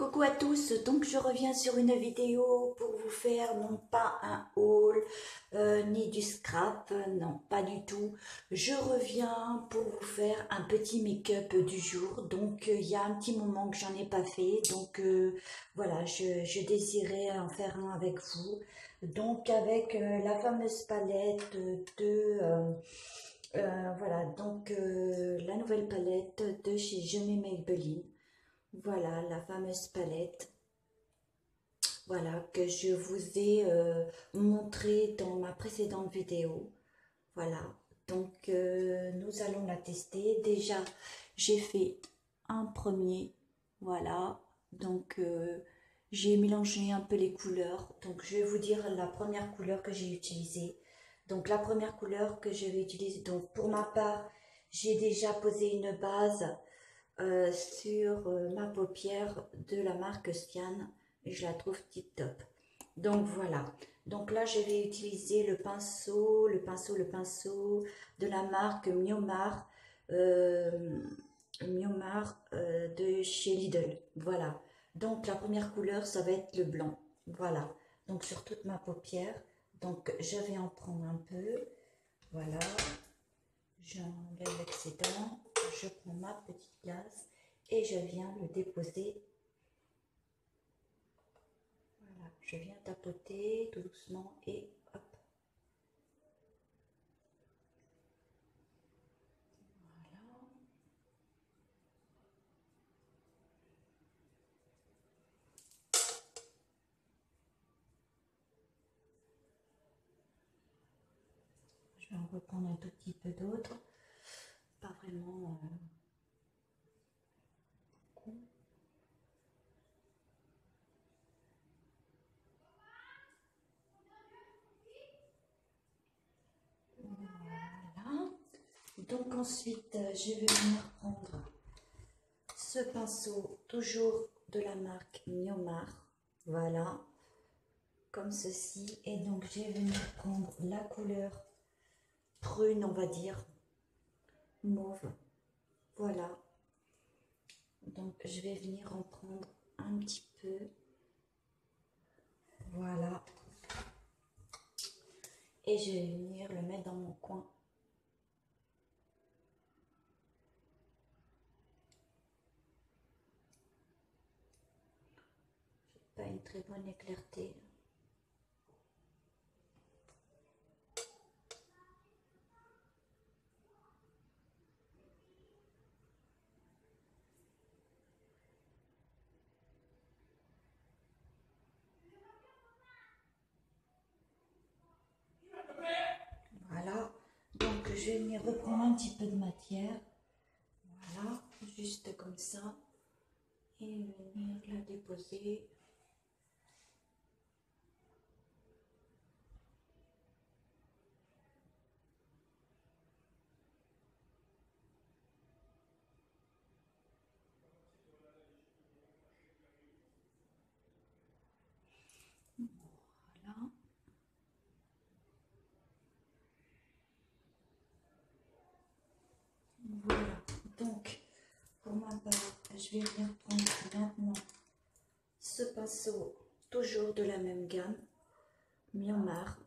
Coucou à tous, donc je reviens sur une vidéo pour vous faire non pas un haul ni du scrap, non pas du tout. Je reviens pour vous faire un petit make-up du jour, donc il y a un petit moment que j'en ai pas fait, donc voilà, je désirais en faire un avec vous. Donc avec la fameuse palette voilà, donc la nouvelle palette de chez Je m'aime Maybelline. Voilà la fameuse palette, voilà que je vous ai montré dans ma précédente vidéo. Voilà, donc nous allons la tester. Déjà, j'ai fait un premier, voilà, donc j'ai mélangé un peu les couleurs. Donc je vais vous dire la première couleur que j'ai utilisée. Donc la première couleur que je vais utiliser, donc pour ma part, j'ai déjà posé une base sur ma paupière de la marque Sian. Je la trouve tip top. Donc voilà. Donc là, je vais utiliser le pinceau de la marque Miomar, de chez Lidl. Voilà. Donc la première couleur, ça va être le blanc. Voilà. Donc sur toute ma paupière. Donc je vais en prendre un peu. Voilà. J'enlève l'excédent, je prends ma petite glace et je viens le déposer. Voilà, je viens tapoter tout doucement et hop. Voilà. Je vais en reprendre un tout petit peu d'autre. Pas vraiment beaucoup. Voilà. Donc ensuite, je vais venir prendre ce pinceau, toujours de la marque Miomar. Voilà, comme ceci. Et donc, je vais venir prendre la couleur prune, on va dire, mauve. Voilà. Donc, je vais venir en prendre un petit peu. Voilà. Et je vais venir le mettre dans mon coin. Pas une très bonne éclaircie. Voilà. Donc, je vais venir reprendre un petit peu de matière. Voilà. Juste comme ça. Et venir la déposer. Voilà. Voilà. Donc, pour ma part, je vais venir prendre maintenant ce pinceau, toujours de la même gamme, Miomar,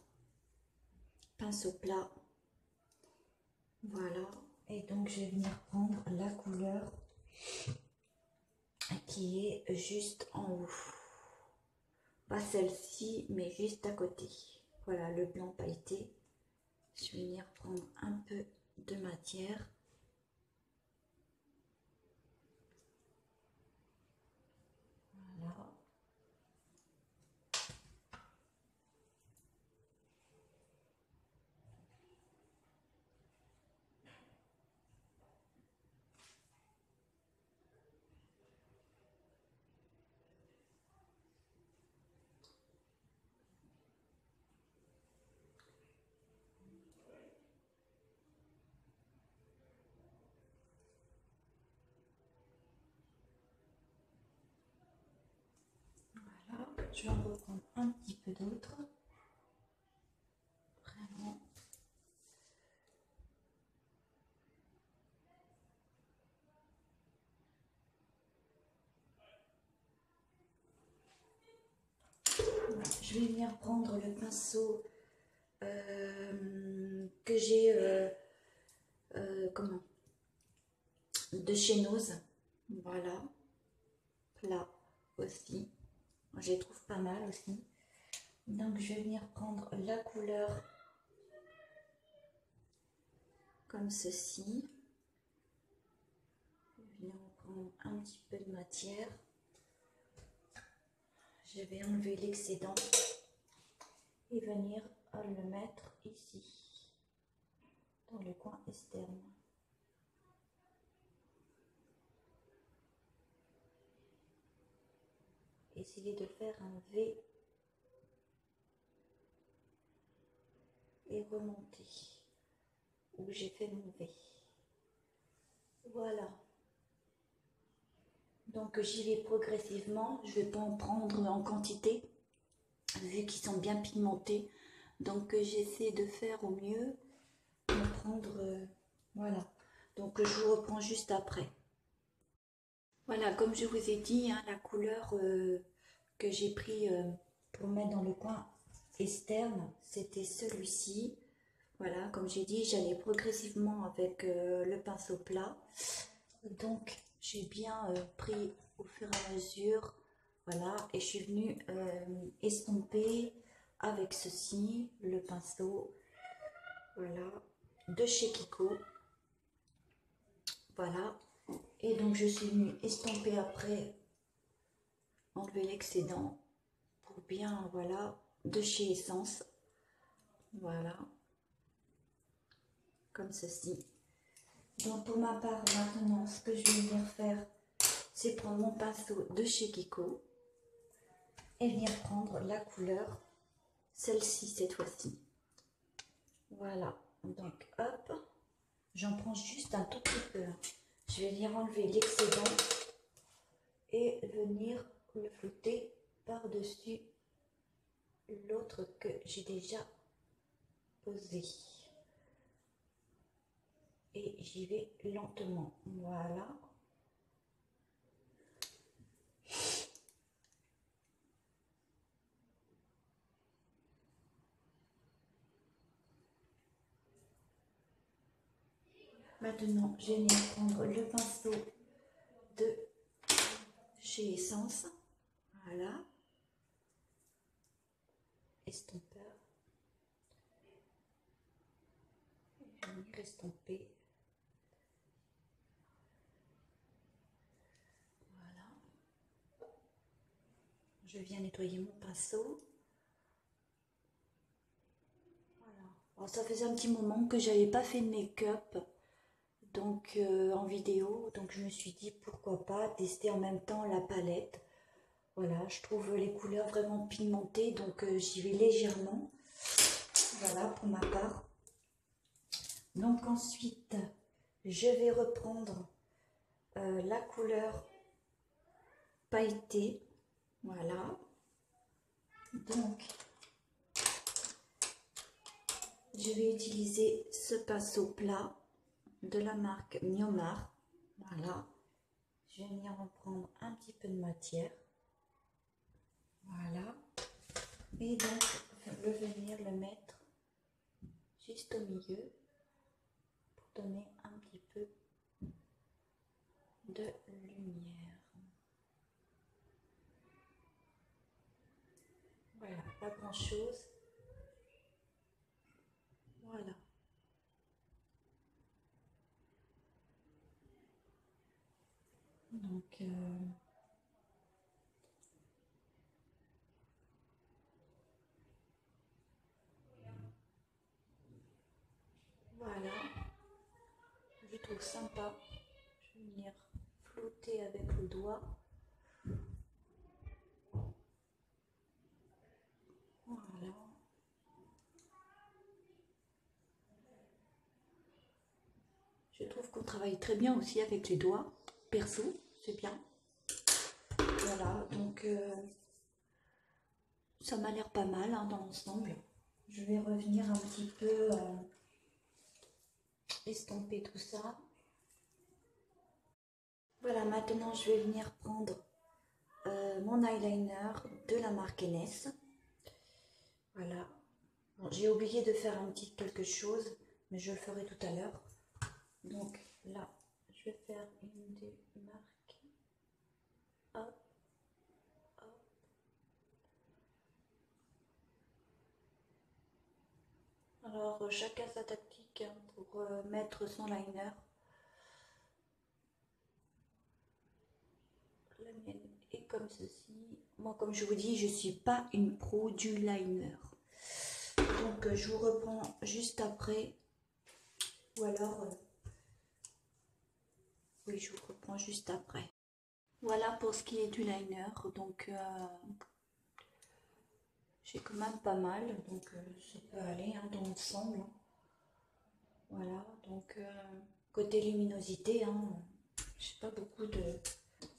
pinceau plat. Voilà. Et donc, je vais venir prendre la couleur qui est juste en haut. Pas celle-ci, mais juste à côté. Voilà, le blanc pailleté. Je vais venir prendre un peu de matière. Voilà. Voilà. Je vais en reprendre un petit peu d'autre. Vraiment. je vais venir prendre le pinceau que j'ai comment, de chez Nose. Voilà, là aussi, je les trouve pas mal aussi. Donc je vais venir prendre la couleur comme ceci. Je vais venir prendre un petit peu de matière. Je vais enlever l'excédent et venir le mettre ici, dans le coin externe. Essayez de faire un V et remonter où j'ai fait mon V. Voilà. Donc j'y vais progressivement. Je ne vais pas en prendre en quantité vu qu'ils sont bien pigmentés. Donc j'essaie de faire au mieux. De prendre voilà. Donc je vous reprends juste après. Voilà, comme je vous ai dit, hein, la couleur que j'ai pris pour mettre dans le coin externe, c'était celui-ci. Voilà, comme j'ai dit, j'allais progressivement avec le pinceau plat. Donc, j'ai bien pris au fur et à mesure. Voilà, et je suis venue estomper avec ceci, le pinceau. Voilà, de chez Kiko. Voilà. Et donc, je suis venue estomper après, enlever l'excédent pour bien, voilà, de chez Essence. Voilà, comme ceci. Donc pour ma part, maintenant, ce que je vais venir faire, c'est prendre mon pinceau de chez Kiko et venir prendre la couleur, celle-ci cette fois-ci. Voilà, donc hop, j'en prends juste un tout petit peu. Je vais venir enlever l'excédent et venir le flouter par-dessus l'autre que j'ai déjà posé. Et j'y vais lentement. Voilà. Maintenant, je vais venir prendre le pinceau de chez Essence. Voilà. Estompeur. Je vais venir estomper. Voilà. Je viens nettoyer mon pinceau. Voilà. Alors, ça faisait un petit moment que j'avais pas fait de make-up donc en vidéo, donc je me suis dit pourquoi pas tester en même temps la palette. Voilà, je trouve les couleurs vraiment pigmentées, donc j'y vais légèrement. Voilà pour ma part. Donc ensuite, je vais reprendre la couleur pailletée. Voilà. Donc, je vais utiliser ce pinceau plat de la marque Miomar. Voilà. Je vais venir en prendre un petit peu de matière. Voilà. Et donc, je vais venir le mettre juste au milieu pour donner un petit peu de lumière. Voilà, pas grand chose. Voilà. Donc, voilà. Je trouve sympa. Je vais venir flouter avec le doigt. Voilà. Je trouve qu'on travaille très bien aussi avec les doigts. Perso, c'est bien. Voilà, donc ça m'a l'air pas mal hein, dans l'ensemble. Je vais revenir un petit peu estomper tout ça. Voilà, maintenant je vais venir prendre mon eyeliner de la marque NS. Voilà. Bon, j'ai oublié de faire un petit quelque chose, mais je le ferai tout à l'heure. Donc là, je vais faire une des marques. Hop, hop. Alors, chacun sa tactique hein, pour mettre son liner. La mienne est comme ceci. Moi, comme je vous dis, je ne suis pas une pro du liner. Donc, je vous reprends juste après. Ou alors, oui, je vous reprends juste après. Voilà pour ce qui est du liner. Donc, j'ai quand même pas mal. Donc, ça peut aller hein, dans l'ensemble. Voilà. Donc, côté luminosité, hein, j'ai pas beaucoup de...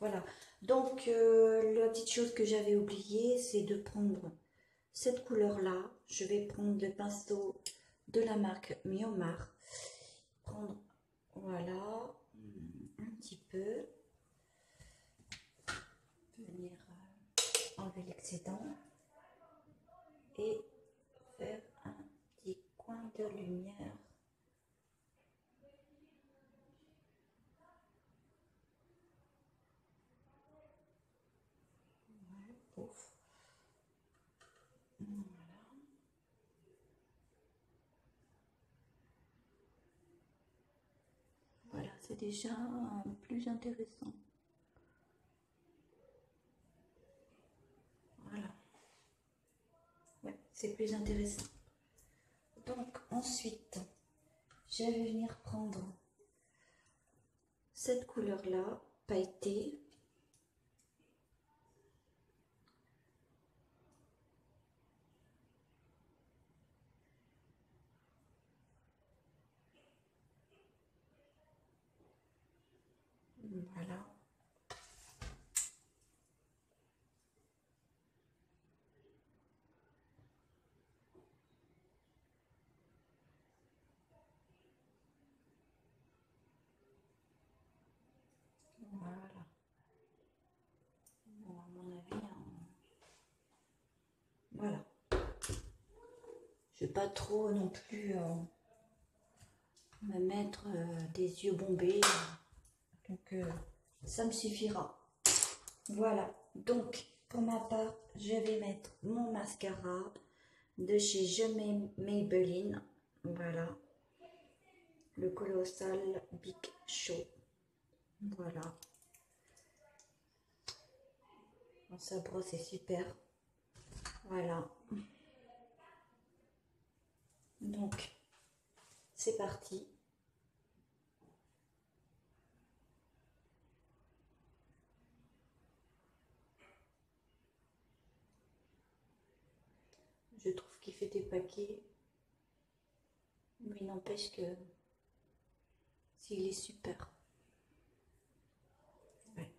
Voilà. Donc, la petite chose que j'avais oublié, c'est de prendre cette couleur-là. Je vais prendre le pinceau de la marque Miomar. Prendre, voilà, un petit peu. Venir enlever l'excédent. Et faire un petit coin de lumière. Voilà, pouf. Voilà. Voilà, c'est déjà plus intéressant. Voilà. Ouais, c'est plus intéressant. Donc ensuite, je vais venir prendre cette couleur-là, pailletée. Voilà. Voilà. Bon, à mon avis, voilà. Je ne vais pas trop non plus me mettre des yeux bombés. Donc, ça me suffira. Voilà. Donc, pour ma part, je vais mettre mon mascara de chez Je Maybelline. Voilà. Le Colossal Big Show. Voilà. Bon, sa brosse est super. Voilà. Donc, c'est parti. Je trouve qu'il fait des paquets. Mais il n'empêche que s'il est super. Ouais.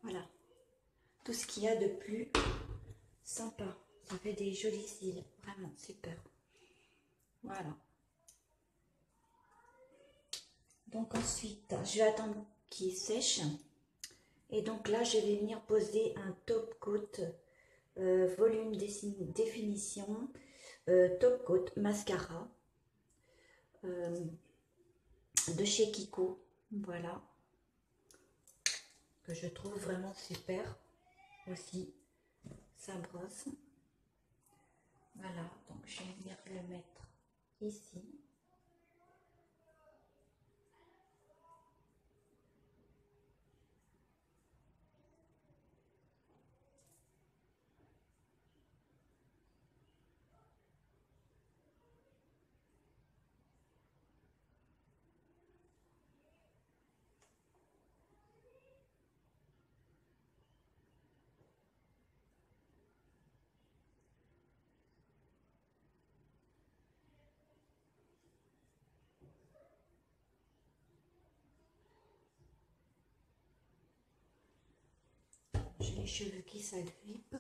Voilà. Tout ce qu'il y a de plus sympa. Ça fait des jolis cils. Vraiment super. Voilà. Donc ensuite, je vais attendre qu'il sèche. Et donc là, je vais venir poser un top coat volume définition top coat mascara de chez Kiko. Voilà. Que je trouve vraiment super aussi. Ça brosse. Voilà. Donc je vais venir le mettre ici. J'ai les cheveux qui s'agrippent.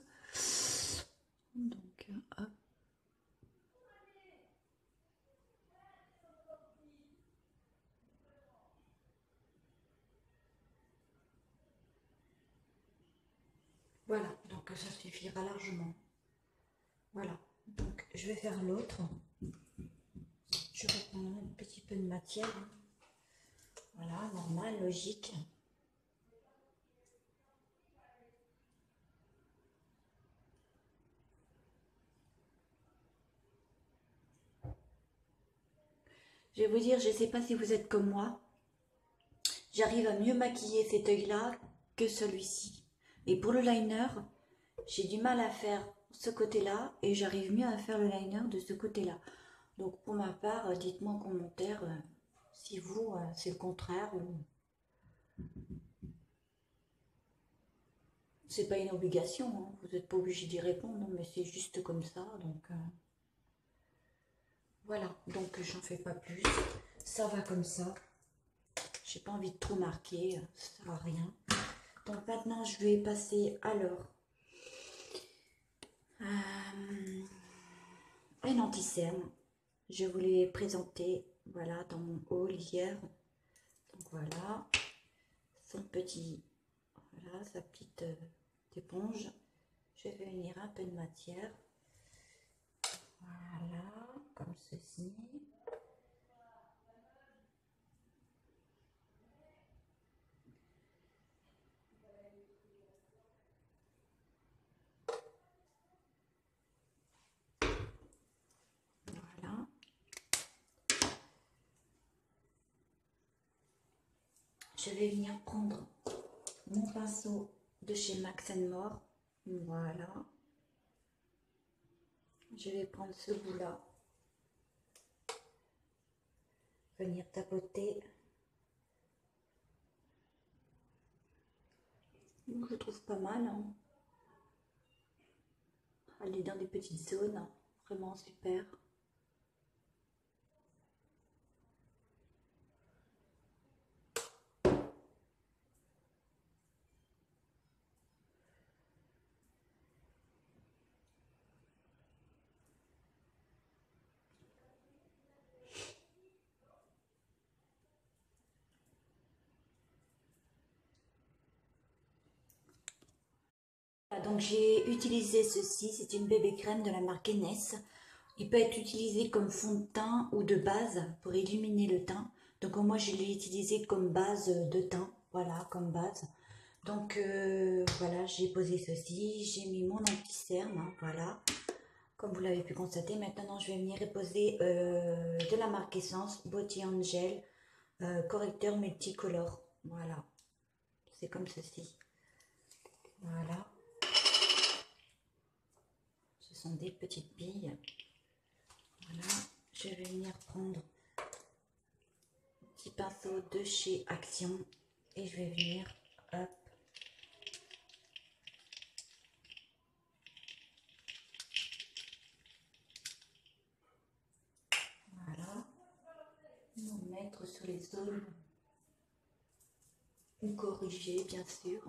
Donc, hop. Voilà, donc ça suffira largement. Voilà, donc je vais faire l'autre. Je reprends un petit peu de matière. Voilà, normal, logique. Je vais vous dire, je ne sais pas si vous êtes comme moi. J'arrive à mieux maquiller cet œil-là que celui-ci. Et pour le liner, j'ai du mal à faire ce côté-là et j'arrive mieux à faire le liner de ce côté-là. Donc pour ma part, dites-moi en commentaire si vous, c'est le contraire ou c'est pas une obligation, hein. Vous n'êtes pas obligé d'y répondre, non, mais c'est juste comme ça. Donc voilà, donc j'en fais pas plus. Ça va comme ça. J'ai pas envie de trop marquer, ça sert à rien. Donc maintenant je vais passer alors un anti-cerne. Je vous l'ai présenté voilà, dans mon haul hier. Donc voilà, son petit, voilà, sa petite éponge. Je vais venir un peu de matière. Voilà, comme ceci. Voilà. Je vais venir prendre mon pinceau de chez Max More. Voilà. Je vais prendre ce bout-là. Venir tapoter. Donc, je trouve pas mal. Hein. Elle est dans des petites zones. Vraiment super. Donc j'ai utilisé ceci, c'est une bébé crème de la marque Enes. Il peut être utilisé comme fond de teint ou de base pour illuminer le teint. Donc moi je l'ai utilisé comme base de teint, voilà, comme base. Donc voilà, j'ai posé ceci, j'ai mis mon anti-cerne, hein, voilà. Comme vous l'avez pu constater, maintenant je vais venir poser de la marque Essence, Body Angel, correcteur multicolore. Voilà, c'est comme ceci. Voilà. Ce sont des petites billes. Voilà, je vais venir prendre un petit pinceau de chez Action et je vais venir, hop, voilà, nous mettre sur les zones ou corriger bien sûr.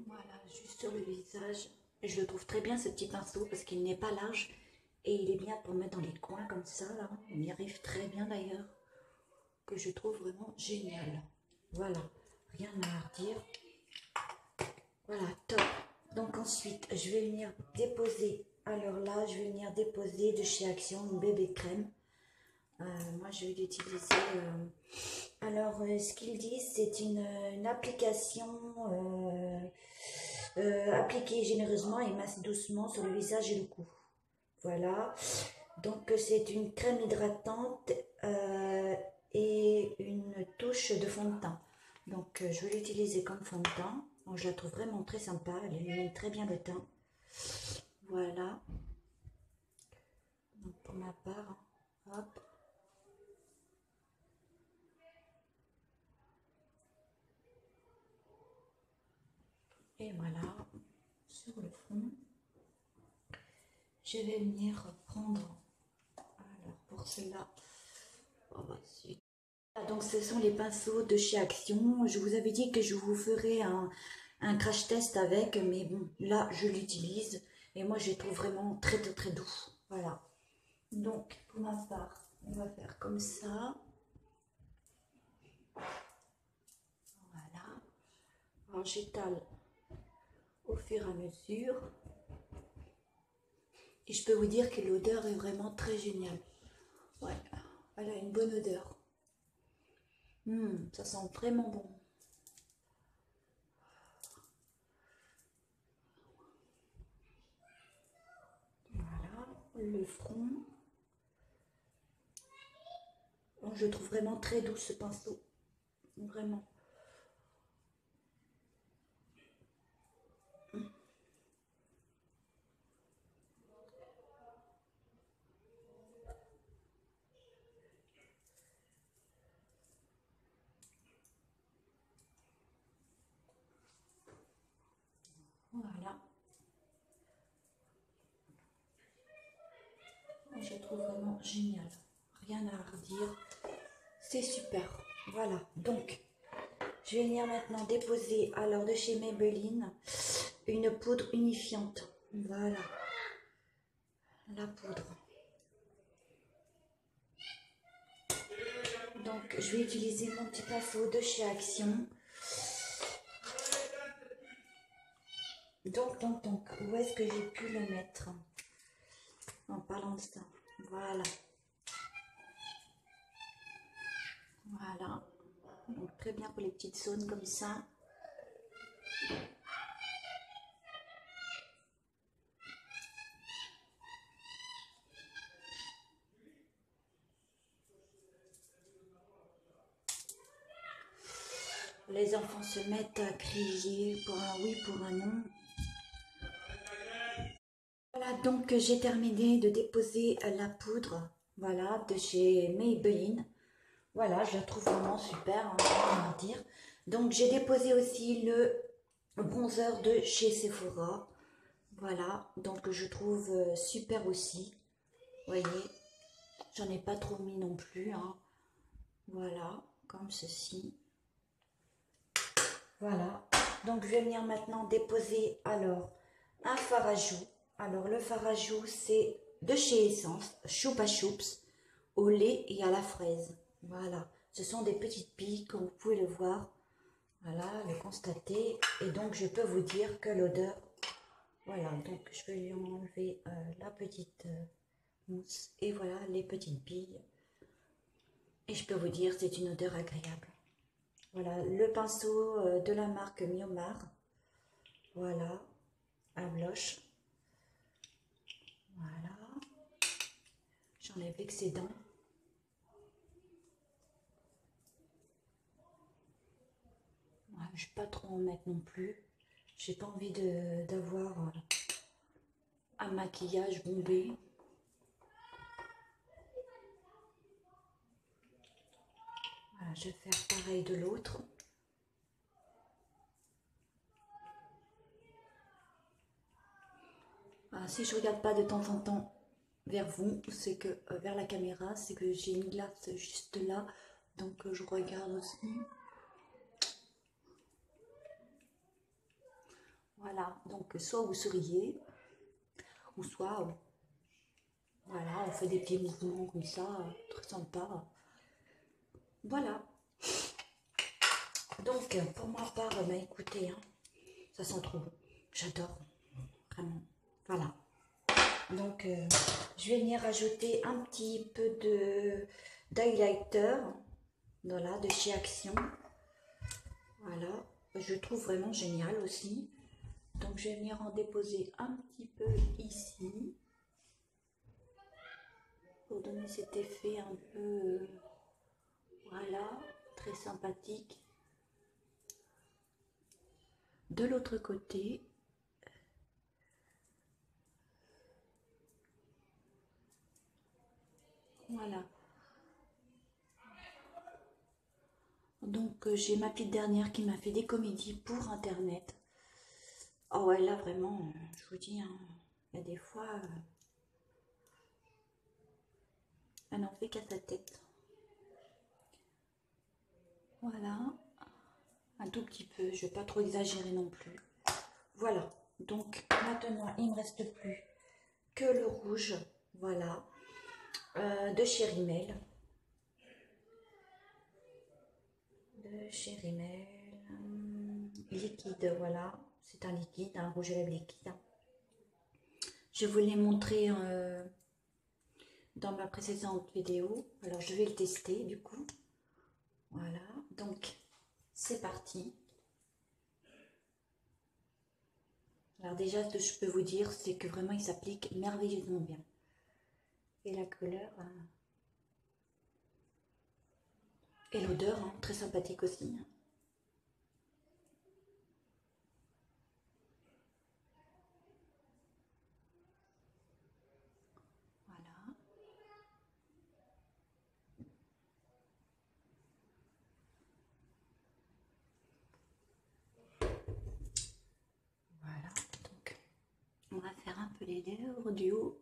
Voilà, juste sur le visage. Je le trouve très bien ce petit pinceau parce qu'il n'est pas large et il est bien pour mettre dans les coins comme ça là. On y arrive très bien d'ailleurs, que je trouve vraiment génial. Voilà, rien à redire. Voilà, top. Donc ensuite, je vais venir déposer. Alors là, je vais venir déposer de chez Action une bébé crème. Moi, je vais l'utiliser. Alors, ce qu'ils disent, c'est une application appliquée généreusement et masse doucement sur le visage et le cou. Voilà. Donc, c'est une crème hydratante et une touche de fond de teint. Donc, je vais l'utiliser comme fond de teint. Donc, je la trouve vraiment très sympa. Elle illumine très bien le teint. Voilà. Donc, pour ma part, hop. Et voilà, sur le fond, je vais venir prendre, alors pour cela, on va suivre. Donc ce sont les pinceaux de chez Action. Je vous avais dit que je vous ferai un crash test avec, mais bon, là je l'utilise et moi je les trouve vraiment très très très doux. Voilà. Donc, pour ma part, on va faire comme ça. Voilà. Alors, j'étale au fur et à mesure. Et je peux vous dire que l'odeur est vraiment très géniale. Ouais, elle a une bonne odeur. Ça sent vraiment bon. Voilà, le front. Je trouve vraiment très doux ce pinceau. Vraiment. Voilà. Je trouve vraiment génial. Rien à redire. C'est super. Voilà. Donc, je vais venir maintenant déposer, alors de chez Maybelline, une poudre unifiante. Voilà. La poudre. Donc, je vais utiliser mon petit pinceau de chez Action. Donc, où est-ce que j'ai pu le mettre? En parlant de ça. Voilà. Voilà. Donc, très bien pour les petites zones comme ça. Les enfants se mettent à crier pour un oui, pour un non. Voilà, donc j'ai terminé de déposer la poudre, voilà, de chez Maybelline. Voilà, je la trouve vraiment super, hein, rien à dire. Donc j'ai déposé aussi le bronzer de chez Sephora. Voilà, donc je trouve super aussi. Vous voyez, j'en ai pas trop mis non plus, hein. Voilà, comme ceci. Voilà, donc je vais venir maintenant déposer alors un fard à joues. Alors le fard à joues c'est de chez Essence, Choupa Choups, au lait et à la fraise. Voilà, ce sont des petites billes comme vous pouvez le voir. Voilà, le constater. Et donc je peux vous dire que l'odeur, voilà, donc je vais lui enlever la petite mousse et voilà les petites billes. Et je peux vous dire c'est une odeur agréable. Voilà, le pinceau de la marque Miomar. Voilà, un blush. Voilà. J'enlève l'excédent. Voilà, je ne vais pas trop en mettre non plus. J'ai pas envie d'avoir un maquillage bombé. Voilà, je vais faire pareil de l'autre. Voilà, si je regarde pas de temps en temps vers vous, c'est que vers la caméra, c'est que j'ai une glace juste là, donc je regarde aussi. Voilà, donc soit vous souriez, ou soit voilà, on fait des petits mouvements comme ça, très sympa. Voilà. Donc pour ma part, bah écoutez, hein, ça sent trop bon. J'adore, vraiment. Voilà. Donc je vais venir ajouter un petit peu de d'highlighter, voilà, de chez Action. Voilà, je trouve vraiment génial aussi. Donc je vais venir en déposer un petit peu ici pour donner cet effet un peu, voilà, très sympathique. De l'autre côté, voilà. Donc j'ai ma petite dernière qui m'a fait des comédies pour internet. Oh ouais, là vraiment, je vous dis, hein, il y a des fois, elle n'en fait qu'à sa tête. Voilà, un tout petit peu, je ne vais pas trop exagérer non plus. Voilà, donc maintenant il ne me reste plus que le rouge, voilà. de chez Rimmel. De chez Rimmel. Liquide, voilà. C'est un liquide, un rouge à lèvres liquide. Je vous l'ai montré dans ma précédente vidéo. Alors je vais le tester du coup. Voilà, donc c'est parti. Alors déjà, ce que je peux vous dire, c'est que vraiment il s'applique merveilleusement bien. Et la couleur et l'odeur, hein, très sympathique aussi. Voilà. Voilà, donc on va faire un peu les lèvres du haut.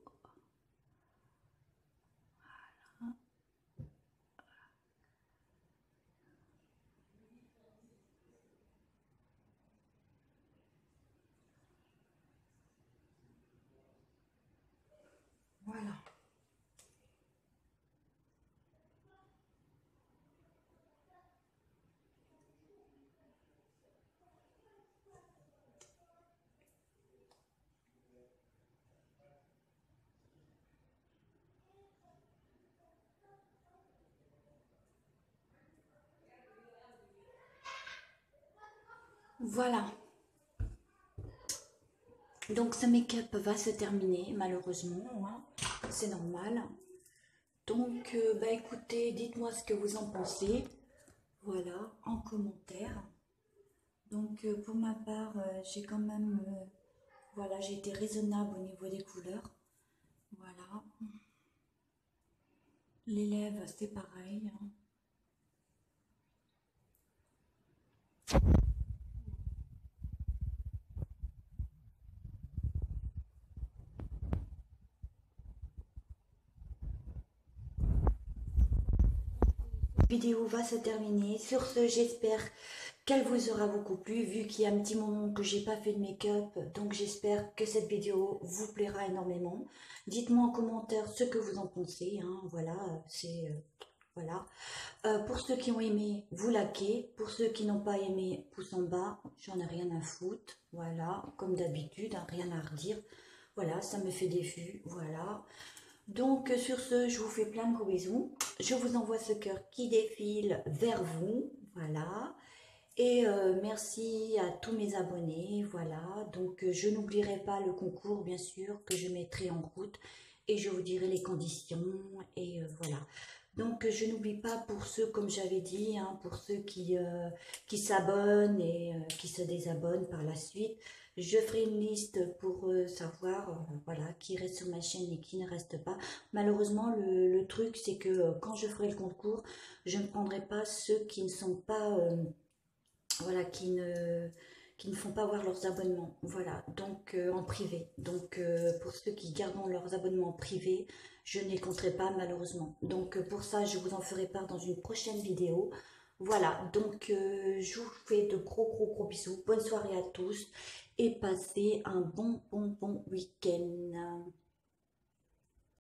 Voilà. Voilà. Donc ce make-up va se terminer malheureusement, hein. C'est normal. Donc bah écoutez, dites-moi ce que vous en pensez. Voilà, en commentaire. Donc pour ma part, j'ai quand même, voilà, j'ai été raisonnable au niveau des couleurs. Voilà. Les lèvres, c'est pareil, hein. La vidéo va se terminer. Sur ce, j'espère qu'elle vous aura beaucoup plu, vu qu'il y a un petit moment que j'ai pas fait de make-up. Donc j'espère que cette vidéo vous plaira énormément. Dites-moi en commentaire ce que vous en pensez, hein. Voilà, c'est... voilà. Pour ceux qui ont aimé, vous likez. Pour ceux qui n'ont pas aimé, pouce en bas. J'en ai rien à foutre. Voilà, comme d'habitude, hein, rien à redire. Voilà, ça me fait des vues. Voilà. Donc sur ce, je vous fais plein de gros bisous. Je vous envoie ce cœur qui défile vers vous. Voilà. Et merci à tous mes abonnés. Voilà. Donc je n'oublierai pas le concours, bien sûr, que je mettrai en route. Et je vous dirai les conditions. Et voilà. Donc je n'oublie pas pour ceux, comme j'avais dit, hein, pour ceux qui s'abonnent et qui se désabonnent par la suite, je ferai une liste pour savoir voilà, qui reste sur ma chaîne et qui ne reste pas. Malheureusement, le truc, c'est que quand je ferai le concours, je ne prendrai pas ceux qui ne sont pas, voilà, qui ne font pas voir leurs abonnements, voilà, donc en privé. Donc pour ceux qui gardent leurs abonnements privés, je ne les compterai pas malheureusement. Donc pour ça, je vous en ferai part dans une prochaine vidéo. Voilà, donc je vous fais de gros bisous. Bonne soirée à tous et passez un bon week-end.